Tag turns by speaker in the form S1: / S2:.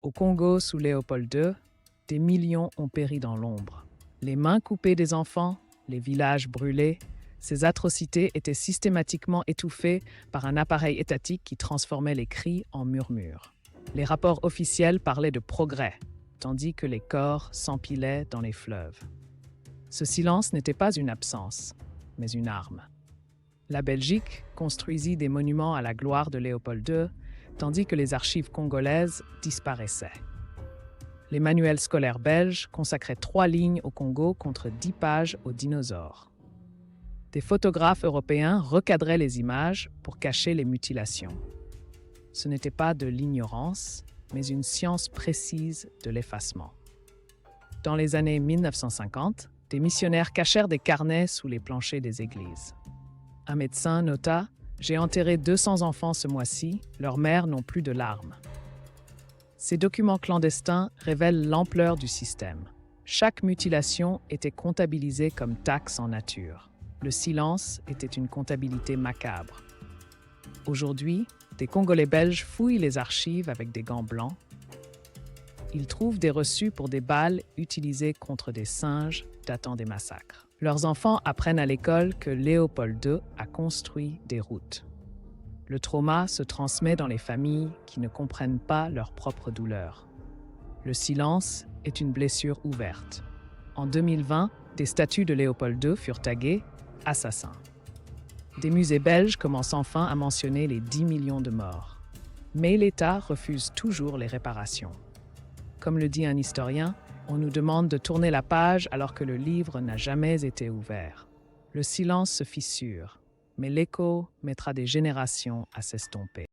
S1: Au Congo, sous Léopold II, des millions ont péri dans l'ombre. Les mains coupées des enfants, les villages brûlés, ces atrocités étaient systématiquement étouffées par un appareil étatique qui transformait les cris en murmures. Les rapports officiels parlaient de progrès, tandis que les corps s'empilaient dans les fleuves. Ce silence n'était pas une absence, mais une arme. La Belgique construisit des monuments à la gloire de Léopold II, tandis que les archives congolaises disparaissaient. Les manuels scolaires belges consacraient 3 lignes au Congo contre 10 pages aux dinosaures. Des photographes européens recadraient les images pour cacher les mutilations. Ce n'était pas de l'ignorance, mais une science précise de l'effacement. Dans les années 1950, des missionnaires cachèrent des carnets sous les planchers des églises. Un médecin nota « J'ai enterré 200 enfants ce mois-ci, leurs mères n'ont plus de larmes ». Ces documents clandestins révèlent l'ampleur du système. Chaque mutilation était comptabilisée comme taxe en nature. Le silence était une comptabilité macabre. Aujourd'hui, des Congolais belges fouillent les archives avec des gants blancs. Ils trouvent des reçus pour des balles utilisées contre des singes datant des massacres. Leurs enfants apprennent à l'école que Léopold II a construit des routes. Le trauma se transmet dans les familles qui ne comprennent pas leur propre douleur. Le silence est une blessure ouverte. En 2020, des statues de Léopold II furent taguées « Assassin ». Des musées belges commencent enfin à mentionner les 10 millions de morts. Mais l'État refuse toujours les réparations. Comme le dit un historien, on nous demande de tourner la page alors que le livre n'a jamais été ouvert. Le silence se fissure, mais l'écho mettra des générations à s'estomper.